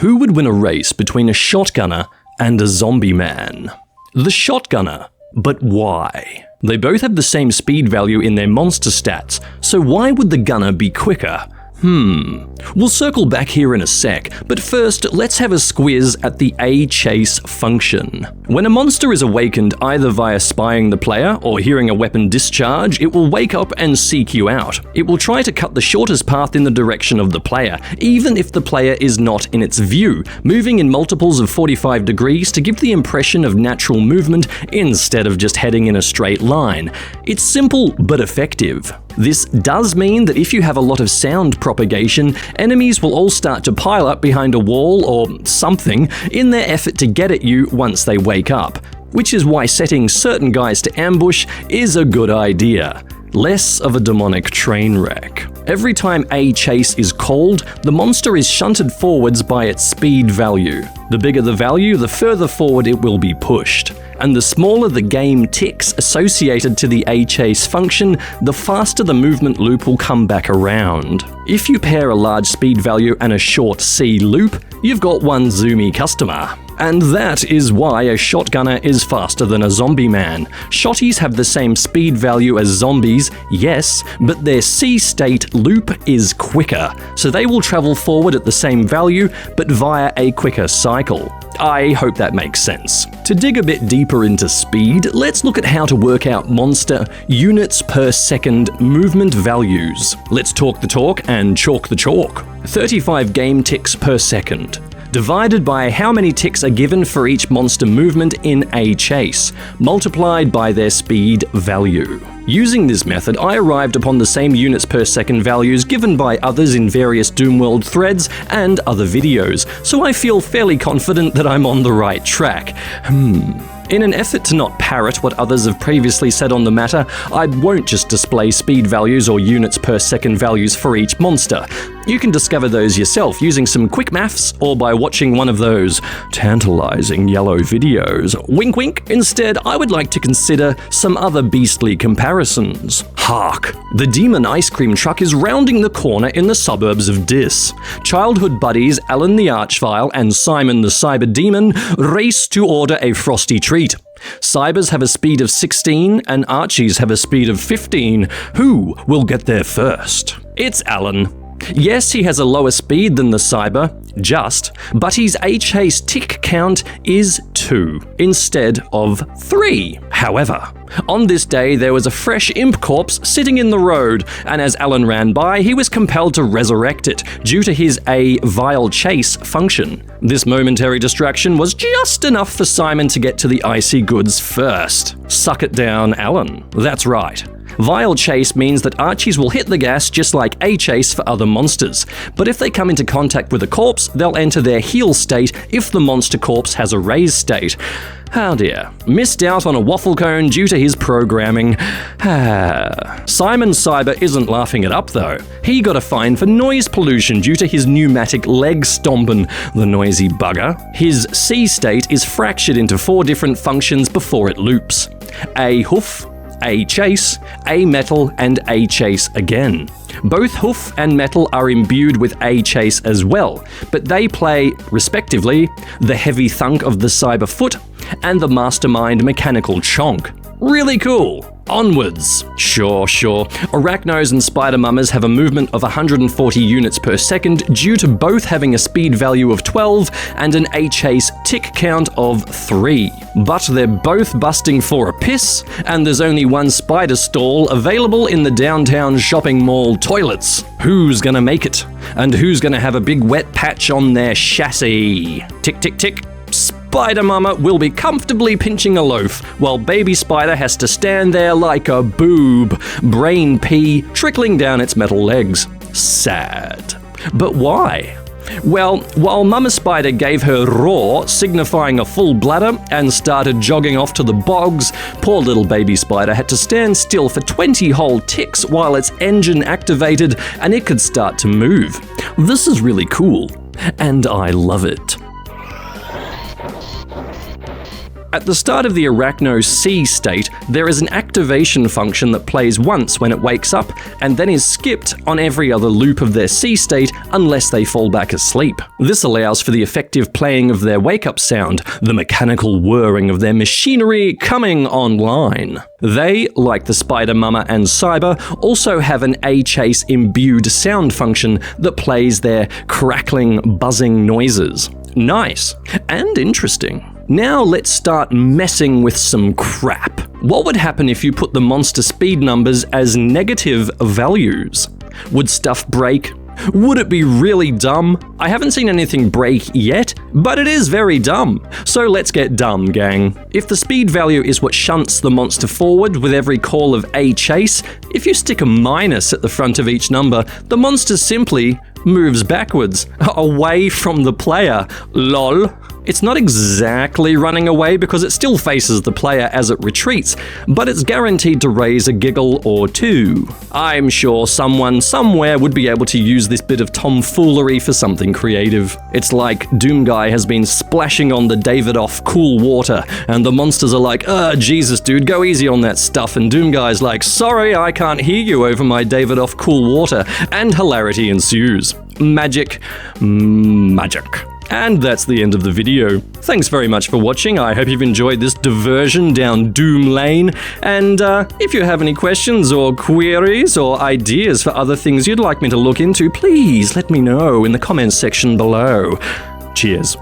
Who would win a race between a shotgunner and a Zombieman? The shotgunner. But why? They both have the same speed value in their monster stats, so why would the gunner be quicker? We'll circle back here in a sec, but first let's have a squiz at the A-chase function. When a monster is awakened either via spying the player or hearing a weapon discharge, it will wake up and seek you out. It will try to cut the shortest path in the direction of the player, even if the player is not in its view, moving in multiples of 45 degrees to give the impression of natural movement instead of just heading in a straight line. It's simple but effective. This does mean that if you have a lot of sound propagation, enemies will all start to pile up behind a wall or something in their effort to get at you once they wake up, which is why setting certain guys to ambush is a good idea. Less of a demonic train wreck. Every time a chase is called, the monster is shunted forwards by its speed value. The bigger the value, the further forward it will be pushed. And the smaller the game ticks associated to the A-chase function, the faster the movement loop will come back around. If you pair a large speed value and a short C loop, you've got one zoomy customer. And that is why a shotgunner is faster than a Zombieman. Shotties have the same speed value as zombies, yes, but their C-state loop is quicker, so they will travel forward at the same value, but via a quicker cycle. I hope that makes sense. To dig a bit deeper into speed, let's look at how to work out monster units per second movement values. Let's talk the talk and chalk the chalk. 35 game ticks per second, divided by how many ticks are given for each monster movement in a chase, multiplied by their speed value. Using this method, I arrived upon the same units per second values given by others in various Doomworld threads and other videos, so I feel fairly confident that I'm on the right track. In an effort to not parrot what others have previously said on the matter, I won't just display speed values or units per second values for each monster. You can discover those yourself using some quick maths or by watching one of those tantalizing yellow videos. Wink wink. Instead, I would like to consider some other beastly comparisons. Hark! The demon ice cream truck is rounding the corner in the suburbs of Dis. Childhood buddies Alan the Archvile and Simon the Cyber Demon race to order a frosty treat. Cybers have a speed of 16 and Archies have a speed of 15. Who will get there first? It's Alan. Yes, he has a lower speed than the Cyber, but his A-chase tick count is 2 instead of 3. However, on this day there was a fresh imp corpse sitting in the road, and as Alan ran by, he was compelled to resurrect it due to his vile chase function. This momentary distraction was just enough for Simon to get to the icy goods first. Suck it down, Alan. That's right. Vile chase means that Archies will hit the gas just like A-chase for other monsters, but if they come into contact with a corpse, they'll enter their heal state if the monster corpse has a raise state. Oh dear, missed out on a waffle cone due to his programming. Simon Cyber isn't laughing it up though. He got a fine for noise pollution due to his pneumatic leg stompin', the noisy bugger. His C state is fractured into 4 different functions before it loops. A hoof, A chase, A metal, and A chase again. Both hoof and metal are imbued with A chase as well, but they play, respectively, the heavy thunk of the cyber foot and the mastermind mechanical chonk. Really cool. Onwards. Sure. Arachnos and spider mummers have a movement of 140 units per second due to both having a speed value of 12 and an A-chase tick count of 3. But they're both busting for a piss, and there's only one spider stall available in the downtown shopping mall toilets. Who's gonna make it? And who's gonna have a big wet patch on their chassis? Tick, tick, tick. Spider Mama will be comfortably pinching a loaf, while Baby Spider has to stand there like a boob, brain pee trickling down its metal legs. Sad. But why? Well, while Mama Spider gave her roar, signifying a full bladder, and started jogging off to the bogs, poor little Baby Spider had to stand still for 20 whole ticks while its engine activated and it could start to move. This is really cool, and I love it. At the start of the Arachno C state, there is an activation function that plays once when it wakes up, and then is skipped on every other loop of their C state unless they fall back asleep. This allows for the effective playing of their wake-up sound, the mechanical whirring of their machinery coming online. They, like the Spider Mama and Cyber, also have an A-Chase imbued sound function that plays their crackling, buzzing noises. Nice and interesting. Now let's start messing with some crap. What would happen if you put the monster speed numbers as negative values? Would stuff break? Would it be really dumb? I haven't seen anything break yet, but it is very dumb. So let's get dumb, gang. If the speed value is what shunts the monster forward with every call of a chase, if you stick a minus at the front of each number, the monster simply moves backwards, away from the player. Lol. It's not exactly running away because it still faces the player as it retreats, but it's guaranteed to raise a giggle or two. I'm sure someone somewhere would be able to use this bit of tomfoolery for something creative. It's like Doomguy has been splashing on the Davidoff cool water, and the monsters are like, Jesus dude, go easy on that stuff, and Doomguy's like, sorry, I can't hear you over my Davidoff cool water, and hilarity ensues. Magic. And that's the end of the video. Thanks very much for watching. I hope you've enjoyed this diversion down Doom Lane. And if you have any questions or queries or ideas for other things you'd like me to look into, please let me know in the comments section below. Cheers.